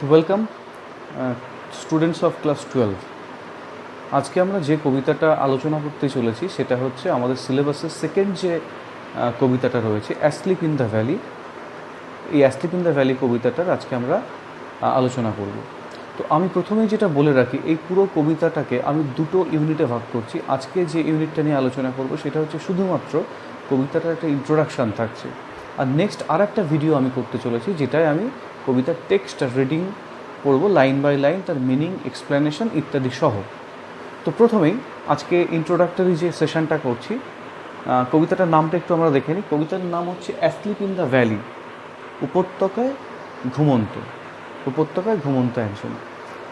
Welcome students of class 12। আজকে আমরা যে কবিতাটা আলোচনা করতে চলেছি সেটা হচ্ছে আমাদের সিলেবাসের সেকেন্ড যে কবিতাটা রয়েছে অ্যাসলিপ ইন দ্য ভ্যালি। এই অ্যাসলিপ ইন দ্য ভ্যালি কবিতাটার আজকে আমরা আলোচনা করব। তো আমি প্রথমেই যেটা বলে রাখি, এই পুরো কবিতাটাকে আমি দুটো ইউনিটে ভাগ করছি। আজকে যে ইউনিটটা নিয়ে আলোচনা করব সেটা হচ্ছে শুধুমাত্র কবিতাটার একটা ইন্ট্রোডাকশান থাকছে, আর নেক্সট আর একটা ভিডিও আমি করতে চলেছি যেটায় আমি কবিতার টেক্সট আর রিডিং পড়ব লাইন বাই লাইন, তার মিনিং, এক্সপ্লেনেশন ইত্যাদি সহ। তো প্রথমেই আজকে ইন্ট্রোডাক্টরি যে সেশনটা করছি, কবিতাটার নামটা একটু আমরা দেখে নিই। কবিতার নাম হচ্ছে অ্যাসলিপ ইন দ্য ভ্যালি, উপত্যকায় ঘুমন্ত। উপত্যকায় ঘুমন্ত একজন।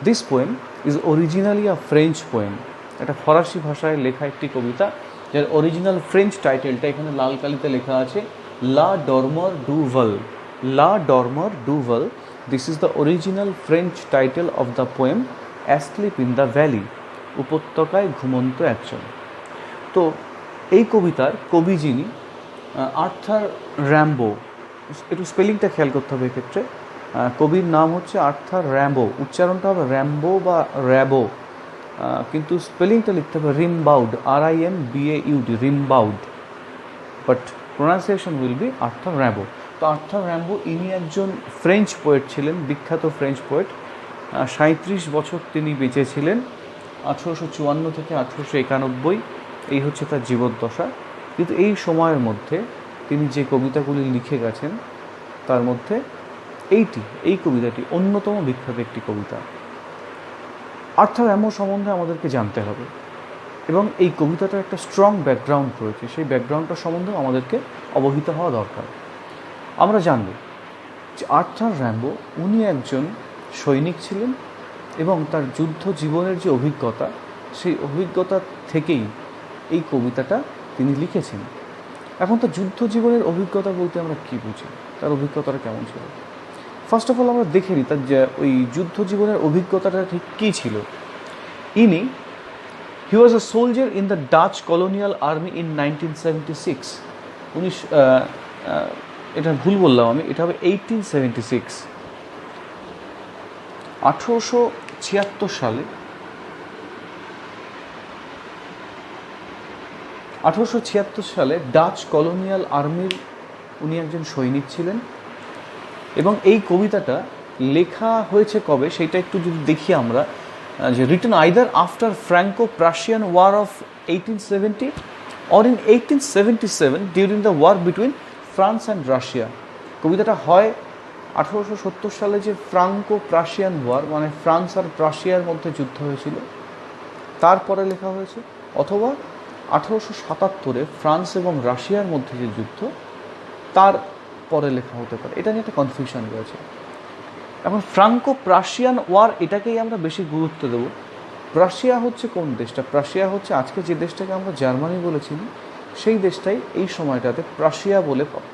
This poem is originally a French poem. এটা ফরাসি ভাষায় লেখা একটি কবিতা, যার অরিজিনাল ফ্রেঞ্চ টাইটেলটা এখানে লাল কালিতে লেখা আছে, লা ডরমর ডু ভল। লা ডরমর ডু ভল, this is the original French title of the poem asleep in the valley, উপত্যকায় ঘুমন্ত একজন। তো এই কবিতার কবি যিনি, আর্থার র্যাম্বো। একটু স্পেলিংটা খেয়াল করতে হবে এক্ষেত্রে। কবির নাম হচ্ছে আর্থার র্যাম্বো, উচ্চারণটা হবে র্যাম্বো বা র্যাবো, কিন্তু স্পেলিংটা লিখতে হবে Rimbaud, RIMBAUD, Rimbaud, but pronunciation will be Arthur Rimbaud. তো আর্থার র্যাম্বো ইনি একজন ফ্রেঞ্চ পোয়েট ছিলেন, বিখ্যাত ফ্রেঞ্চ পোয়েট। 37 বছর তিনি বেঁচে ছিলেন, 1854 থেকে 1891, এই হচ্ছে তার জীবদ্দশা। কিন্তু এই সময়ের মধ্যে তিনি যে কবিতাগুলি লিখে গেছেন তার মধ্যে এই কবিতাটি অন্যতম বিখ্যাত একটি কবিতা। আর্থার র্যাম্বো সম্বন্ধে আমাদেরকে জানতে হবে, এবং এই কবিতাটার একটা স্ট্রং ব্যাকগ্রাউন্ড রয়েছে, সেই ব্যাকগ্রাউন্ডটা সম্বন্ধেও আমাদেরকে অবহিত হওয়া দরকার। আমরা জানব যে আর্থার র্যাম্বো উনি একজন সৈনিক ছিলেন, এবং তার যুদ্ধ জীবনের যে অভিজ্ঞতা, সেই অভিজ্ঞতা থেকেই এই কবিতাটা তিনি লিখেছেন। এখন তার যুদ্ধ জীবনের অভিজ্ঞতা বলতে আমরা কী বুঝি, তার অভিজ্ঞতাটা কেমন ছিল? ফার্স্ট অফ অল আমরা দেখে নিই তার যে ওই যুদ্ধ জীবনের অভিজ্ঞতাটা ঠিক কী ছিল। He was a soldier in the Dutch colonial army in 1976। এটা ভুল বললাম আমি, এটা হবে 1876। 1876 সালে 1876 সালে ডাচ কলোনিয়াল আর্মির উনি একজন সৈনিক ছিলেন। এবং এই কবিতাটা লেখা হয়েছে কবে সেইটা একটু যদি দেখি আমরা, যে written either after Franco Prussian war of 1870 or in 1877 during the war between France and Russia. কবিতাটা হয় 1870 সালে, যে ফ্রাঙ্কো প্রাশিয়ান ওয়ার মানে ফ্রান্স আর প্রাশিয়ার মধ্যে যুদ্ধ হয়েছিল, তারপরে লেখা হয়েছে, অথবা 1877-এ ফ্রান্স এবং রাশিয়ার মধ্যে যে যুদ্ধ তার পরে লেখা হতে পারে। এটা নিয়ে একটা কনফিউশন রয়েছে। এখন ফ্রাঙ্কো প্রাশিয়ান ওয়ার এটাকেই আমরা বেশি গুরুত্ব দেব। প্রাশিয়া হচ্ছে কোন দেশটা? প্রাশিয়া হচ্ছে আজকে যে দেশটাকে আমরা জার্মানি বলেছি, সেই দেশটাই এই সময়টাতে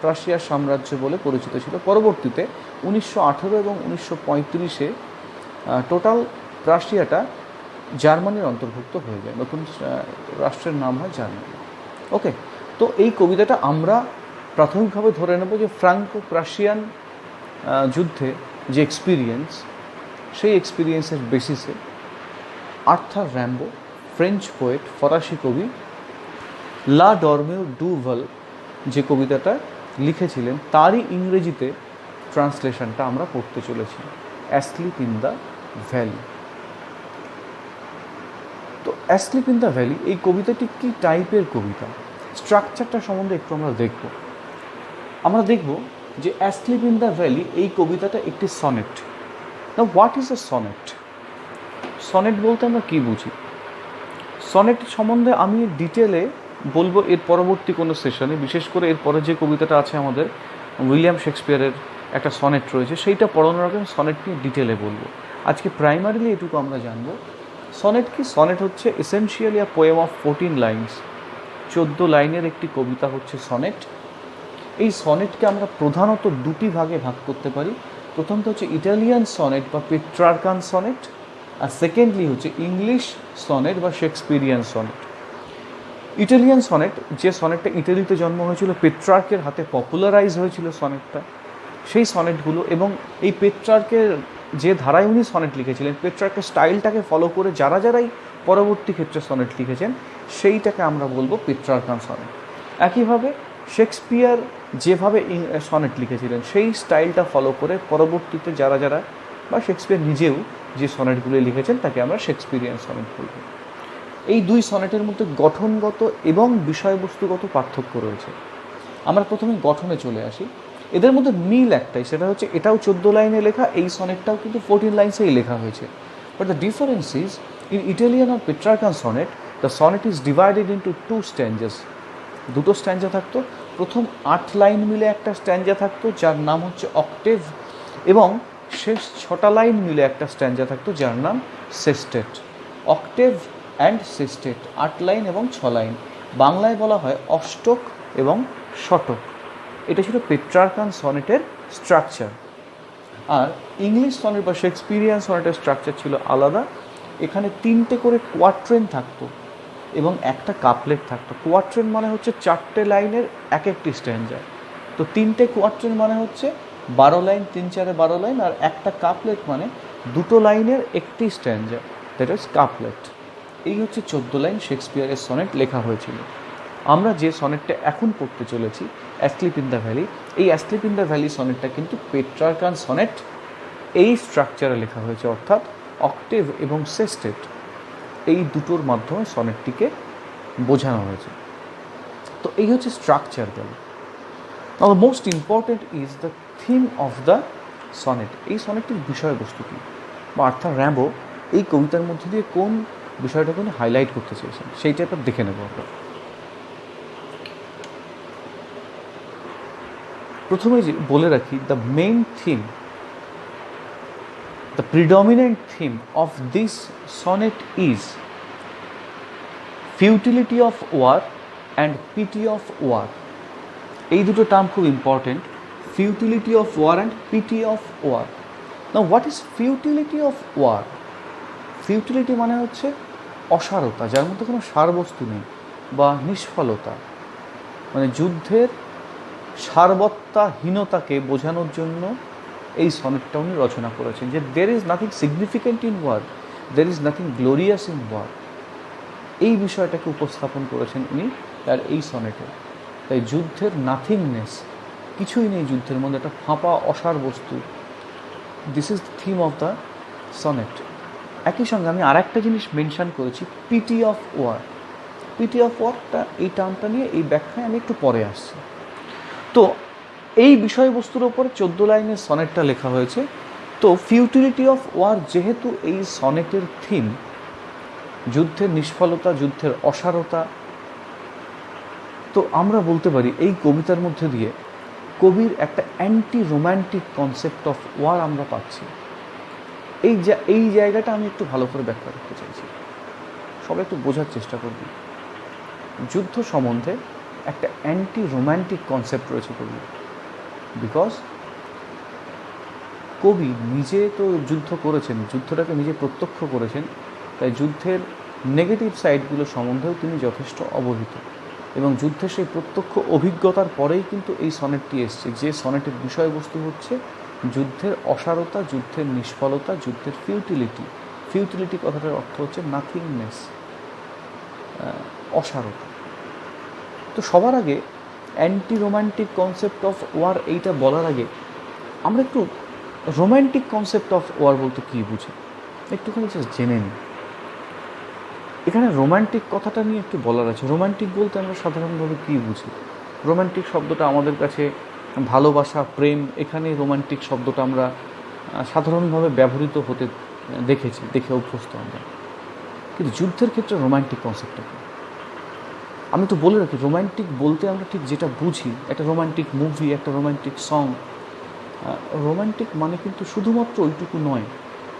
প্রাশিয়ার সাম্রাজ্য বলে পরিচিত ছিল। পরবর্তীতে 1918 এবং 1935-এ টোটাল প্রাশিয়াটা জার্মানির অন্তর্ভুক্ত হয়ে যায়, নতুন রাষ্ট্রের নাম হয় জার্মানি। ওকে, তো এই কবিতাটা আমরা প্রাথমিকভাবে ধরে নেব যে ফ্রাঙ্কো প্রাশিয়ান যুদ্ধে যে এক্সপিরিয়েন্স, সেই এক্সপিরিয়েন্সের বেসিসে আর্থার র্যাম্বো, ফ্রেঞ্চ পোয়েট, ফরাসি কবি, লা ডরমের ডু ভল যে কবিতাটা লিখেছিলেন, তারই ইংরেজিতে ট্রান্সলেশনটা আমরা পড়তে চলেছি, অ্যাসলিপ ইন দ্য ভ্যালি। তো অ্যাসলিপ ইন দ্য ভ্যালি এই কবিতাটি কী টাইপের কবিতা, স্ট্রাকচারটা সম্বন্ধে একটু আমরা দেখব। আমরা দেখব যে অ্যাসলিপ ইন দ্য ভ্যালি এই কবিতাটা একটি সনেট। না, what is a sonnet? Sonnet বলতে আমরা কী বুঝি? সনেট সম্বন্ধে আমি ডিটেলে বলবো এর পরবর্তী কোনো সেশনে, বিশেষ করে এরপরে যে কবিতাটা আছে আমাদের উইলিয়াম শেক্সপিয়ারের একটা সনেট রয়েছে, সেইটা পড়ানোর আগে সনেট নিয়ে ডিটেলে বলবো। আজকে প্রাইমারিলি এটুকু আমরা জানবো সনেট কি। সনেট হচ্ছে essentially a poem of 14 lines, 14 লাইনের একটি কবিতা হচ্ছে সনেট। এই সনেটকে আমরা প্রধানত দুটি ভাগে ভাগ করতে পারি। প্রথমটা হচ্ছে ইটালিয়ান সনেট বা পেট্রার্কান সনেট, আর সেকেন্ডলি হচ্ছে ইংলিশ সনেট বা শেক্সপিরিয়ান সনেট। ইটালিয়ান সনেট, যে সনেটটা ইটালিতে জন্ম হয়েছিল, পেট্রার্কের হাতে পপুলারাইজ হয়েছিল সনেটটা, সেই সনেটগুলো, এবং এই পেট্রার্কের যে ধারায় উনি সনেট লিখেছিলেন, পেট্রার্কের স্টাইলটাকে ফলো করে যারা যারাই পরবর্তী ক্ষেত্রে সনেট লিখেছেন, সেইটাকে আমরা বলবো পেট্রার্কান সনেট। একইভাবে শেক্সপিয়ার যেভাবে সনেট লিখেছিলেন সেই স্টাইলটা ফলো করে পরবর্তীতে যারা যারা, বা শেক্সপিয়ার নিজেও যে সনেটগুলি লিখেছেন তাকে আমরা শেক্সপিয়ারিয়ান সনেট বলব। এই দুই সনেটের মধ্যে গঠনগত এবং বিষয়বস্তুগত পার্থক্য রয়েছে। আমরা প্রথমে গঠনে চলে আসি। এদের মধ্যে মিল একটাই, সেটা হচ্ছে এটাও 14 লাইনে লেখা, এই সনেটটাও কিন্তু 14 লাইন্সেই লেখা হয়েছে। But the difference is, in Italian আর Petrarchan sonnet the sonnet is divided into 2 stanzas. দুটো স্ট্যাঞ্জা থাকতো। প্রথম 8 লাইন মিলে একটা স্ট্যাঞ্জা থাকতো যার নাম হচ্ছে অক্টেভ, এবং শেষ 6টা লাইন মিলে একটা স্ট্যাঞ্জা থাকতো যার নাম সেস্টেট। অক্টেভ অ্যান্ড সেস্টেট, 8 লাইন এবং 6 লাইন, বাংলায় বলা হয় অষ্টক এবং শতক। এটা ছিল পেট্রার্কান সনেটের স্ট্রাকচার। আর ইংলিশ সনেট বা শেক্সপিয়ারিয়ান সনেটের স্ট্রাকচার ছিল আলাদা। এখানে 3টে করে কোয়াট্রেন থাকতো এবং একটা কাপলেট থাকতো। কোয়াট্রেন মানে হচ্ছে 4টে লাইনের এক একটি স্ট্যাঞ্জা। তো 3টে কোয়াট্রেন মানে হচ্ছে 12 লাইন, 3 4 12 লাইন, আর একটা কাপলেট মানে 2টো লাইনের একটি স্ট্যাঞ্জা, দ্যাট ইজ কাপলেট। এই হচ্ছে 14 লাইন শেক্সপিয়ারের সনেট লেখা হয়েছিল। আমরা যে সনেটটা এখন পড়তে চলেছি, অ্যাসলিপ ইন দ্য ভ্যালি, এই অ্যাসলিপ ইন দ্য ভ্যালি সনেটটা কিন্তু পেট্রার্কান সনেট এই স্ট্রাকচারে লেখা হয়েছে, অর্থাৎ অক্টেভ এবং সেস্টেট এই দুটোর মাধ্যমে সনেটটিকে বোঝানো হয়েছে। তো এই হচ্ছে স্ট্রাকচার গেল। Now the most important is the theme of the sonnet. এই সনেটটির বিষয়বস্তু কী, বা আর্থার র্যাম্বো এই কবিতার মধ্যে দিয়ে কোন বিষয়টাকে উনি হাইলাইট করতে চেয়েছেন, সেইটা এবার দেখে নেব আমরা। প্রথমে বলে রাখি, the main theme, the predominant theme of this sonnet is futility of war and pity of war. এই দুটো টার্ম খুব important, futility of war and pity of war. Now what is futility of war? Futility মানে হচ্ছে অসারতা, যার মধ্যে কোনো সারবস্তু নেই, বা নিষ্ফলতা, মানে যুদ্ধের সারবত্তাহীনতাকে বোঝানোর জন্য এই সনেটটা উনি রচনা করেছেন, যে there is nothing significant in war, there is nothing glorious in war. এই বিষয়টাকে উপস্থাপন করেছেন উনি তার এই সনেটে। তাই যুদ্ধের নাথিংনেস, কিছুই নেই যুদ্ধের মধ্যে, একটা ফাঁপা অসার বস্তু, this is the theme of the sonnet. একই সঙ্গে আমি আর একটা জিনিস মেনশন করেছি, pity of war. Pity of ওয়ারটা, এই টার্মটা নিয়ে এই ব্যাখ্যায় আমি একটু পরে আসছি। তো এই বিষয়বস্তুর ওপরে 14 লাইনের সনেটটা লেখা হয়েছে। তো ফিউটিলিটি অফ ওয়ার যেহেতু এই সনেটের থিম, যুদ্ধের নিষ্ফলতা, যুদ্ধের অসারতা, তো আমরা বলতে পারি এই কবিতার মধ্যে দিয়ে কবির একটা anti romantic concept of war আমরা পাচ্ছি। এই জায়গাটা আমি একটু ভালো করে ব্যাখ্যা করতে চাইছি, সবাই একটু বোঝার চেষ্টা করবি। যুদ্ধ সম্বন্ধে একটা অ্যান্টি রোম্যান্টিক কনসেপ্ট রয়েছে কবির, বিকজ কবি নিজে তো যুদ্ধ করেছেন, যুদ্ধটাকে নিজে প্রত্যক্ষ করেছেন, তাই যুদ্ধের নেগেটিভ সাইডগুলো সম্বন্ধেও তিনি যথেষ্ট অবহিত, এবং যুদ্ধের সেই প্রত্যক্ষ অভিজ্ঞতার পরেই কিন্তু এই সনেটটি এসছে, যে সনেটের বিষয়বস্তু হচ্ছে যুদ্ধের অসারতা, যুদ্ধের নিষ্ফলতা, যুদ্ধের ফিউটিলিটি। ফিউটিলিটি কথাটার অর্থ হচ্ছে নাথিংনেস, অসারতা। তো সবার আগে anti romantic concept of war এইটা বলার আগে আমরা একটু রোম্যান্টিক কনসেপ্ট অফ ওয়ার বলতে কী বুঝি একটুখানি জাস্ট জেনে নিই। এখানে রোম্যান্টিক কথাটা নিয়ে একটু বলার আছে। রোম্যান্টিক বলতে আমরা সাধারণভাবে কী বুঝি? রোম্যান্টিক শব্দটা আমাদের কাছে ভালোবাসা, প্রেম, এখানে রোম্যান্টিক শব্দটা আমরা সাধারণভাবে ব্যবহৃত হতে দেখে অভ্যস্ত আমরা। কিন্তু যুদ্ধের ক্ষেত্রে রোম্যান্টিক কনসেপ্টটা কী? আমি তো বলে রাখি, রোম্যান্টিক বলতে আমরা ঠিক যেটা বুঝি, একটা রোম্যান্টিক মুভি, একটা রোম্যান্টিক সং। রোম্যান্টিক মানে কিন্তু শুধুমাত্র ওইটুকু নয়।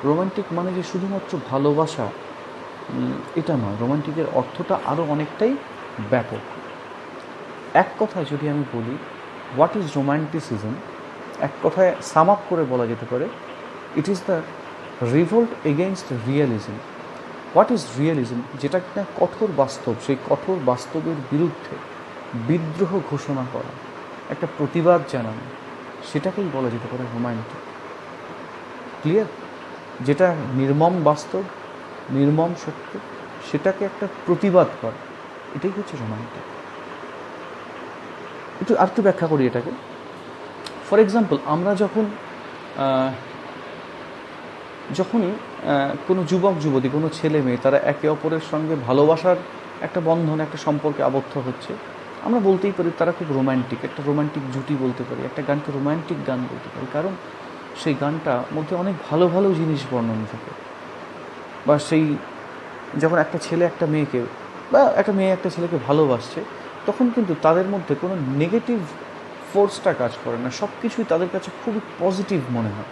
রোম্যান্টিক মানে যে শুধুমাত্র ভালোবাসা, এটা নয়। রোম্যান্টিকের অর্থটা আরও অনেকটাই ব্যাপক। এক কথায় যদি আমি বলি হোয়াট ইজ রোম্যান্টিসিজম, এক কথায় সাম আপ করে বলা যেতে পারে, ইট is the revolt against realism. What is realism? যেটা কিনা কঠোর বাস্তব, সেই কঠোর বাস্তবের বিরুদ্ধে বিদ্রোহ ঘোষণা করা, একটা প্রতিবাদ জানানো, সেটাকেই বলা যেতে পারে রোম্যান্টিক। ক্লিয়ার? যেটা নির্মম বাস্তব, নির্মম সত্য, সেটাকে একটা প্রতিবাদ করা, এটাই হচ্ছে রোমান্টিক। একটু ব্যাখ্যা করি এটাকে। ফর এক্সাম্পল, আমরা যখন কোনো যুবক যুবতী, কোনো ছেলে মেয়ে, তারা একে অপরের সঙ্গে ভালোবাসার একটা বন্ধন, একটা সম্পর্কে আবদ্ধ হচ্ছে, আমরা বলতেই পারি তারা খুব রোম্যান্টিক, একটা রোম্যান্টিক জুটি বলতে পারি, একটা গানকে রোম্যান্টিক গান বলতে পারি, কারণ সেই গানটা মধ্যে অনেক ভালো ভালো জিনিস বর্ণন থাকে। বা সেই যখন একটা ছেলে একটা মেয়েকে, বা একটা মেয়ে একটা ছেলেকে ভালোবাসছে, তখন কিন্তু তাদের মধ্যে কোনো নেগেটিভ ফোর্সটা কাজ করে না, সব কিছুই তাদের কাছে খুবই পজিটিভ মনে হয়।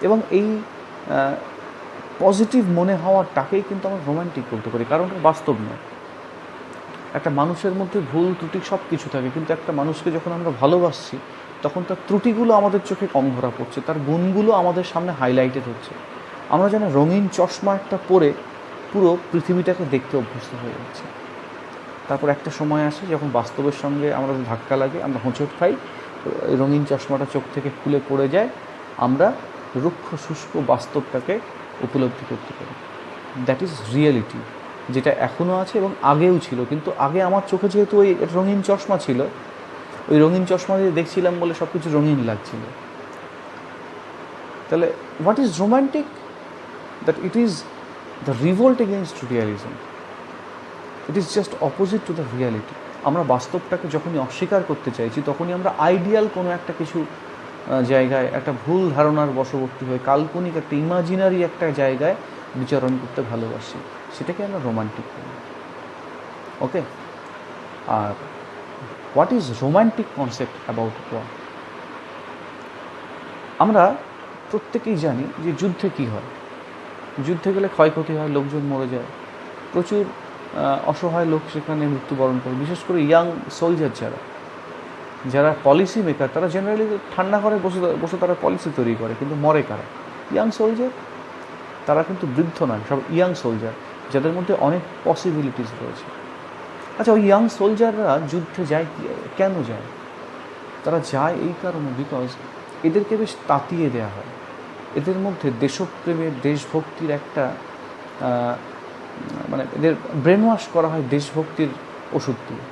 এবং এই পজিটিভ মনে হওয়াটাকেই কিন্তু আমরা রোম্যান্টিক বলতে পারি, কারণ এটা বাস্তব নয়। একটা মানুষের মধ্যে ভুল ত্রুটি সব কিছু থাকে, কিন্তু একটা মানুষকে যখন আমরা ভালোবাসছি, তখন তার ত্রুটিগুলো আমাদের চোখে কম ধরা পড়ছে, তার গুণগুলো আমাদের সামনে হাইলাইটেড হচ্ছে। আমরা যেন রঙিন চশমা একটা পরে পুরো পৃথিবীটাকে দেখতে অভ্যস্ত হয়ে যাচ্ছে। তারপর একটা সময় আসে যখন বাস্তবের সঙ্গে আমাদের ধাক্কা লাগে, আমরা হোঁচট খাই, রঙিন চশমাটা চোখ থেকে খুলে পড়ে যায়, আমরা রুক্ষ শুষ্ক বাস্তবটাকে উপলব্ধি করতে পারি। দ্যাট ইজ রিয়েলিটি, যেটা এখনও আছে এবং আগেও ছিল। কিন্তু আগে আমার চোখে যেহেতু ওই রঙিন চশমা ছিল, ওই রঙিন চশমা দিয়ে দেখছিলাম বলে সব কিছু রঙিন লাগছিল। তাহলে what is romantic? That it is the revolt against realism. It is just opposite to the reality. আমরা বাস্তবটাকে যখনই অস্বীকার করতে চাইছি, তখনই আমরা আইডিয়াল কোনো একটা কিছু জায়গায় একটা ভুল ধারণার বশবর্তী হয়ে কাল্পনিক একটা ইমাজিনারি একটা জায়গায় বিচরণ করতে ভালোবাসি, সেটাকে আমরা রোমান্টিক করি। ওকে, আর what is romantic concept about war? আমরা প্রত্যেকেই জানি যে যুদ্ধে কী হয়। যুদ্ধে গেলে ক্ষয়ক্ষতি হয়, লোকজন মরে যায়, প্রচুর অসহায় লোক সেখানে মৃত্যুবরণ করে। বিশেষ করে ইয়াং সোলজার যারা পলিসি মেকার, তারা জেনারেলি ঠান্ডা ঘরে বসে তারা পলিসি তৈরি করে, কিন্তু মরে কারা? Young soldier. তারা কিন্তু বৃদ্ধ নয়, সব ইয়াং সোলজার, যাদের মধ্যে অনেক পসিবিলিটিস রয়েছে। আচ্ছা, ওই ইয়াং সোলজাররা যুদ্ধে যায় কেন যায়? তারা যায় এই কারণে, বিকজ এদেরকে বেশ তাতিয়ে দেওয়া হয়। এদের মধ্যে দেশপ্রেমের, দেশভক্তির একটা মানে এদের ব্রেন ওয়াশ করা হয় দেশভক্তির ওষুধ দিয়ে,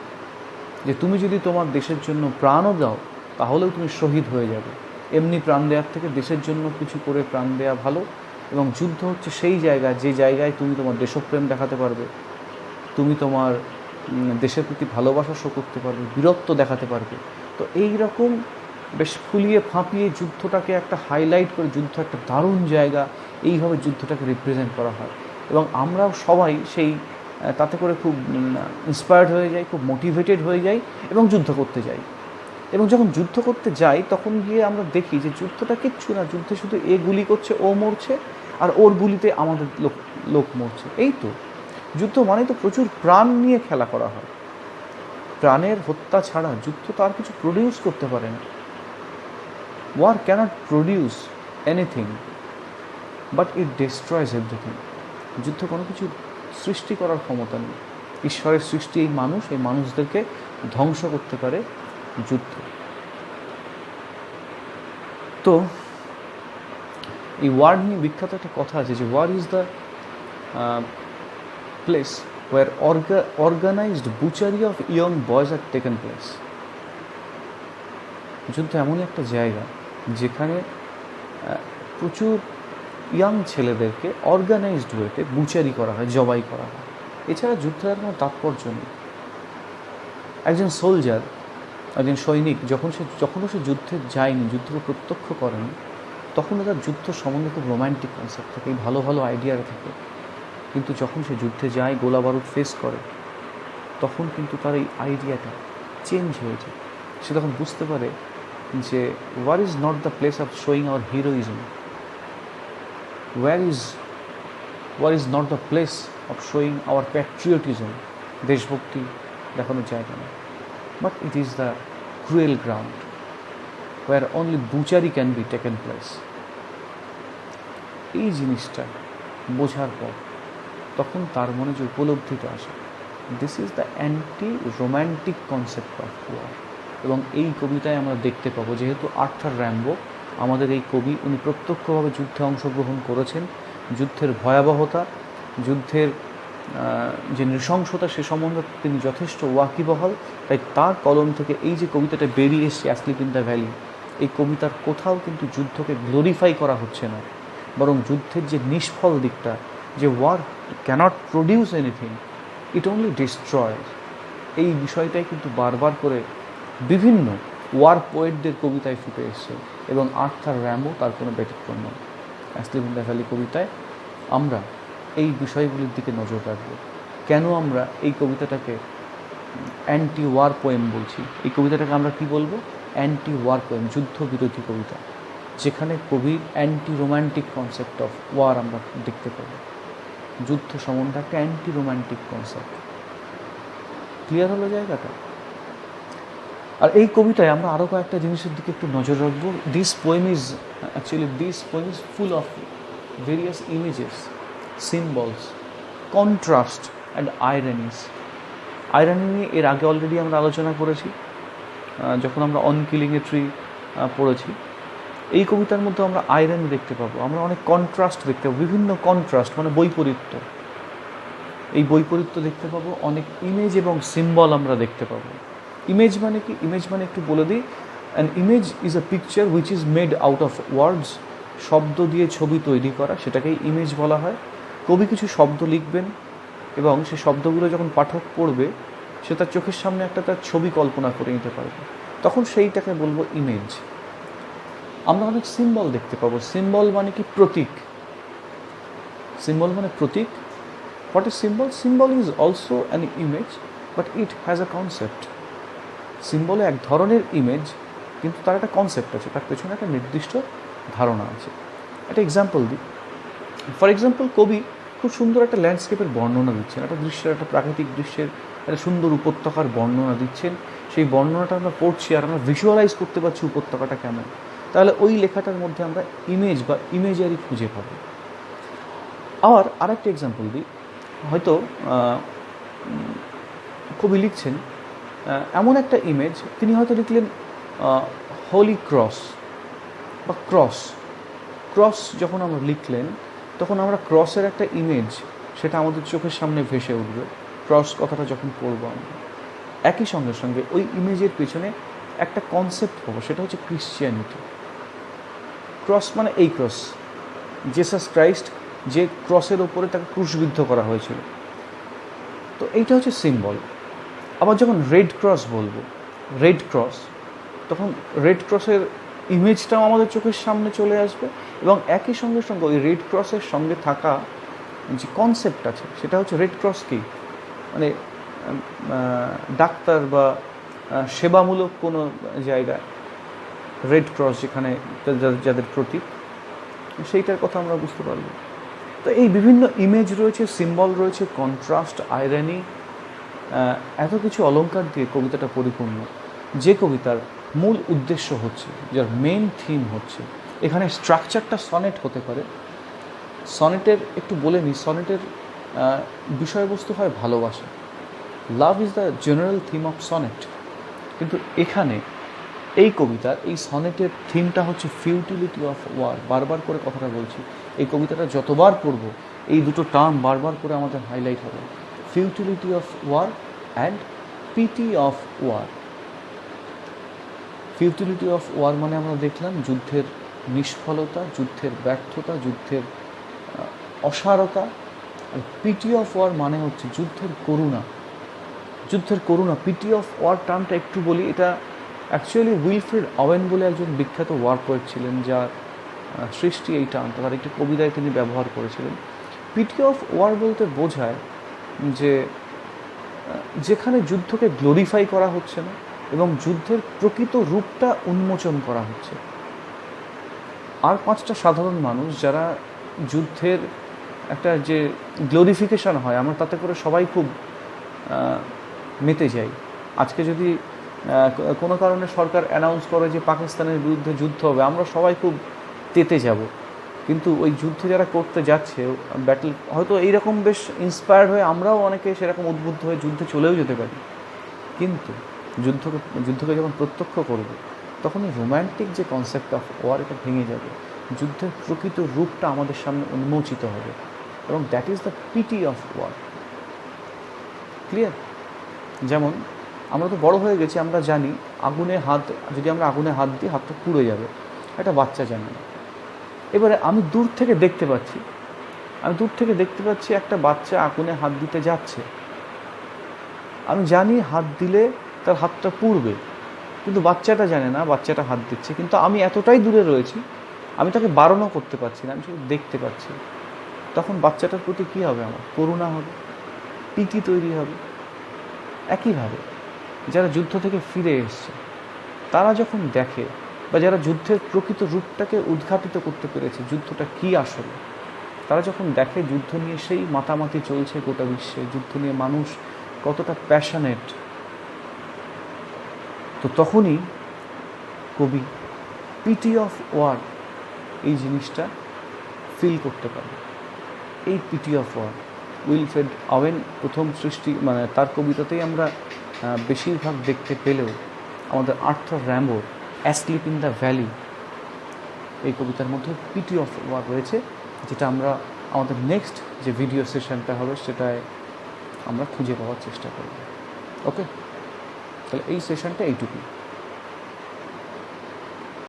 যে তুমি যদি তোমার দেশের জন্য প্রাণও দাও, তাহলেও তুমি শহীদ হয়ে যাবে। এমনি প্রাণ দেওয়ার থেকে দেশের জন্য কিছু করে প্রাণ দেওয়া ভালো। এবং যুদ্ধ হচ্ছে সেই জায়গা, যে জায়গায় তুমি তোমার দেশপ্রেম দেখাতে পারবে, তুমি তোমার দেশের প্রতি ভালোবাসা শো করতে পারবে, বীরত্ব দেখাতে পারবে। তো এই রকম বেশ ফুলিয়ে ফাঁপিয়ে যুদ্ধটাকে একটা হাইলাইট করে, যুদ্ধ একটা দারুণ জায়গা, এইভাবে যুদ্ধটাকে রিপ্রেজেন্ট করা হয়। এবং আমরাও সবাই সেই তাতে করে খুব ইন্সপায়ার্ড হয়ে যাই, খুব মোটিভেটেড হয়ে যাই এবং যুদ্ধ করতে যাই। এবং যখন যুদ্ধ করতে যাই, তখন গিয়ে আমরা দেখি যে যুদ্ধটা কিচ্ছু না, যুদ্ধে শুধু এ গুলি করছে, ও মরছে, আর ওর গুলিতে আমাদের লোক মরছে। এই তো যুদ্ধ মানে তো প্রচুর প্রাণ নিয়ে খেলা করা হয়। প্রাণের হত্যা ছাড়া যুদ্ধ তো আর কিছু প্রডিউস করতে পারে না। War cannot produce anything, but it destroys everything. যুদ্ধ কোনো কিছু সৃষ্টি করার ক্ষমতা নেই। ঈশ্বরের সৃষ্টি এই মানুষ, এই মানুষদেরকে ধ্বংস করতে পারে যুদ্ধ। তো এই ওয়ার নিয়ে বিখ্যাত একটা কথা আছে, যে war is the place war organised butchery of young boys are taken place. যুদ্ধ এমনই একটা জায়গা যেখানে প্রচুর ইয়াং ছেলেদেরকে অর্গানাইজড ওয়েতে বুচারি করা হয়, জবাই করা হয়। এছাড়া যুদ্ধের কোনো তাৎপর্য নেই। একজন সোলজার, একজন সৈনিক যখনও সে যুদ্ধে যায়নি, যুদ্ধকে প্রত্যক্ষ করেনি, তখনও তার যুদ্ধ সম্বন্ধে খুব রোম্যান্টিক কনসেপ্ট থাকে, ভালো ভালো আইডিয়া থাকে। কিন্তু যখন সে যুদ্ধে যায়, গোলা বারুদ ফেস করে, তখন কিন্তু তার এই আইডিয়াটা চেঞ্জ হয়ে যায়। সে তখন বুঝতে পারে যে war is not the place of showing our heroism, war is not the place of showing our patriotism, দেশভক্তি দেখানোর জায়গা না, but it is the cruel ground war only butchery can be taken place. এই জিনিসটা বোঝার পর তখন তার মনে যে উপলব্ধিটা আসে, this is the anti romantic concept of war. এবং এই কবিতায় আমরা দেখতে পাবো, যেহেতু আর্থার র্যাম্বো আমাদের এই কবি, উনি প্রত্যক্ষভাবে যুদ্ধে অংশগ্রহণ করেছেন। যুদ্ধের ভয়াবহতা, যুদ্ধের যে নৃশংসতা, সে সম্বন্ধে তিনি যথেষ্ট ওয়াকিবহাল। তাই তার কলম থেকে এই যে কবিতাটা বেরিয়ে এসছে, অ্যাসলিপ ইন দ্য ভ্যালি, এই কবিতার কোথাও কিন্তু যুদ্ধকে গ্লোরিফাই করা হচ্ছে না, বরং যুদ্ধের যে নিষ্ফল দিকটা, যে war cannot produce anything, it only destroy, এই বিষয়টাই কিন্তু বারবার করে বিভিন্ন ওয়ার পোয়েটদের কবিতায় ফুটে এসছে, এবং আর্থার র্যামো তার কোনো ব্যতিক্রম নয়। অ্যাসলিপ ইন দ্য ভ্যালি কবিতায় আমরা এই বিষয়গুলির দিকে নজর রাখব। কেন আমরা এই কবিতাটাকে অ্যান্টি ওয়ার পোয়েম বলছি? এই কবিতাটাকে আমরা কি বলবো? অ্যান্টি ওয়ার পোয়েম, যুদ্ধ বিরোধী কবিতা, যেখানে কবির anti romantic concept of war আমরা দেখতে পাবো। যুদ্ধ সম্বন্ধে একটা অ্যান্টি রোম্যান্টিক কনসেপ্ট। ক্লিয়ার হলো জায়গাটা? আর এই কবিতায় আমরা আরও কয়েকটা জিনিসের দিকে একটু নজর রাখবো। This poem is full of various images, symbols, contrast and ironies. Irony নিয়ে এর আগে অলরেডি আমরা আলোচনা করেছি যখন আমরা অন কিলিং এ ট্রি পড়েছি। এই কবিতার মধ্যে আমরা আইরনি দেখতে পাবো, আমরা অনেক কন্ট্রাস্ট দেখতে পাবো, বিভিন্ন কন্ট্রাস্ট মানে বৈপরীত্য। এই বৈপরীত্য দেখতে পাবো, অনেক ইমেজ এবং সিম্বল আমরা দেখতে পাবো। ইমেজ মানে কি? ইমেজ মানে একটু বলে দিই, an image is a picture which is made out of words. শব্দ দিয়ে ছবি তৈরি করা, সেটাকেই ইমেজ বলা হয়। কবি কিছু শব্দ লিখবেন এবং সেই শব্দগুলো যখন পাঠক পড়বে, সে তার চোখের সামনে একটা তার ছবি কল্পনা করে নিতে পারবে, তখন সেইটাকে বলবো ইমেজ। আমরা অনেক সিম্বল দেখতে পাবো। সিম্বল মানে কি? প্রতীক। সিম্বল মানে প্রতীক। What is symbol? Symbol is also an image, but it has a concept. সিম্বলে এক ধরনের ইমেজ, কিন্তু তার একটা কনসেপ্ট আছে, তার পেছনে একটা নির্দিষ্ট ধারণা আছে। একটা এক্সাম্পল দিই। ফর এক্সাম্পল, কবি খুব সুন্দর একটা ল্যান্ডস্কেপের বর্ণনা দিচ্ছেন, একটা দৃশ্যের, একটা প্রাকৃতিক দৃশ্যের একটা সুন্দর উপত্যকার বর্ণনা দিচ্ছেন। সেই বর্ণনাটা আমরা পড়ছি আর আমরা ভিজুয়ালাইজ করতে পারছি উপত্যকাটা কেমন। তাহলে ওই লেখাটার মধ্যে আমরা ইমেজ বা ইমেজারি খুঁজে পাবো। আবার আরেকটা এক্সাম্পল দিই। হয়তো কবি লিখছেন এমন একটা ইমেজ, তিনি হয়তো লিখলেন হোলি ক্রস বা ক্রস। ক্রস যখন আমরা লিখলেন, তখন আমরা ক্রসের একটা ইমেজ, সেটা আমাদের চোখের সামনে ভেসে উঠবে ক্রস কথাটা যখন পড়বো আমরা। একই সঙ্গে সঙ্গে ওই ইমেজের পেছনে একটা কনসেপ্ট পাবো, সেটা হচ্ছে ক্রিশ্চিয়ানিটি। ক্রস মানে এই ক্রস, জেসাস ক্রাইস্ট যে ক্রসের ওপরে তাকে ক্রুশবিদ্ধ করা হয়েছিল, তো এইটা হচ্ছে সিম্বল। আবার যখন রেড ক্রস বলবো, রেড ক্রস, তখন রেড ক্রসের ইমেজটাও আমাদের চোখের সামনে চলে আসবে, এবং একই সঙ্গে সঙ্গে ওই রেড ক্রসের সঙ্গে থাকা যে কনসেপ্ট আছে, সেটা হচ্ছে রেড ক্রস কি, মানে ডাক্তার বা সেবামূলক কোনো জায়গায় রেড ক্রস যেখানে যাদের প্রতীক, সেইটার কথা আমরা বুঝতে পারব। তো এই বিভিন্ন ইমেজ রয়েছে, সিম্বল রয়েছে, কন্ট্রাস্ট, আইরনি, এত কিছু অলংকার দিয়ে কবিতাটা পরিপূর্ণ। যে কবিতার মূল উদ্দেশ্য হচ্ছে, যার মেন থিম হচ্ছে, এখানে স্ট্রাকচারটা সনেট হতে পারে। সনেটের একটু বলে নিই, সনেটের বিষয়বস্তু হয় ভালোবাসা। Love is the general theme of sonnet. কিন্তু এখানে এই কবিতার এই সনেটের থিমটা হচ্ছে ফিউটিলিটি অফ ওয়ার। বারবার করে কথাটা বলছি, এই কবিতাটা যতবার পড়ব এই দুটো টার্ম বারবার করে আমাদের হাইলাইট হবে, futility of war and pity of war. Futility of war মানে আমরা দেখলাম যুদ্ধের নিষ্ফলতা, যুদ্ধের ব্যর্থতা, যুদ্ধের অসারতা। আর পিটি অফ ওয়ার মানে হচ্ছে যুদ্ধের করুণা, যুদ্ধের করুণা। পিটি অফ ওয়ার টার্মটা একটু বলি, এটা অ্যাকচুয়ালি উইলফ্রেড ওয়েন বলে একজন বিখ্যাত ওয়ার পোয়েট ছিলেন, যার সৃষ্টি এই টার্মটা, তার একটি কবিতায় তিনি ব্যবহার করেছিলেন। পিটি অফ ওয়ার বলতে বোঝায় যে যেখানে যুদ্ধকে গ্লোরিফাই করা হচ্ছে না এবং যুদ্ধের প্রকৃত রূপটা উন্মোচন করা হচ্ছে। আর পাঁচটা সাধারণ মানুষ যারা যুদ্ধের একটা যে গ্লোরিফিকেশান হয়, আমরা তাতে করে সবাই খুব মেতে যাই। আজকে যদি কোনো কারণে সরকার অ্যানাউন্স করে যে পাকিস্তানের বিরুদ্ধে যুদ্ধ হবে, আমরা সবাই খুব তেতে যাব। কিন্তু ওই যুদ্ধ যারা করতে যাচ্ছে, ব্যাটেল, হয়তো এইরকম বেশ ইন্সপায়ার্ড হয়ে আমরাও অনেকে সেরকম উদ্বুদ্ধ হয়ে যুদ্ধে চলেও যেতে পারি। কিন্তু যুদ্ধকে যখন প্রত্যক্ষ করব, তখন এই রোম্যান্টিক যে কনসেপ্ট অফ ওয়ার এটা ভেঙে যাবে, যুদ্ধের প্রকৃত রূপটা আমাদের সামনে উন্মোচিত হবে, এবং that is the pity of war. Clear? যেমন আমরা তো বড় হয়ে গেছি, আমরা জানি আগুনে হাত, যদি আমরা আগুনে হাত দিই হাতটা পুড়ে যাবে, একটা বাচ্চা জানে না। এবারে আমি দূর থেকে দেখতে পাচ্ছি একটা বাচ্চা আগুনে হাত দিতে যাচ্ছে, আমি জানি হাত দিলে তার হাতটা পুড়বে, কিন্তু বাচ্চাটা জানে না বাচ্চাটা হাত দিচ্ছে, কিন্তু আমি এতটাই দূরে রয়েছি, আমি তাকে বারণও করতে পারছি না, আমি শুধু দেখতে পাচ্ছি। তখন বাচ্চাটার প্রতি কী হবে? আমার করুণা হবে, পিটি তৈরি হবে। একইভাবে যারা যুদ্ধ থেকে ফিরে এসছে তারা যখন দেখে, বা যারা যুদ্ধের প্রকৃত রূপটাকে উদ্ঘাটিত করতে পেরেছে, যুদ্ধটা কী আসলে, তারা যখন দেখে যুদ্ধ নিয়ে সেই মাতামাতি চলছে গোটা বিশ্বে, যুদ্ধ নিয়ে মানুষ কতটা প্যাশনেট, তো তখনই কবি পিটি অফ ওয়ার এই জিনিসটা ফিল করতে পারে। এই pity of war Wilfred Owen প্রথম সৃষ্টি, মানে তার কবিতাতেই আমরা বেশিরভাগ দেখতে পেলেও আমাদের আর্থার র্যাম্বোর অ্যাসলিপ ইন দ্য ভ্যালি এই কবিতার মধ্যে পিটি অফ ওয়ার রয়েছে, যেটা আমরা আমাদের নেক্সট যে ভিডিও সেশনটা হবে সেটায় আমরা খুঁজে পাওয়ার চেষ্টা করব। ওকে, তাহলে এই সেশনটা এইটুকুই।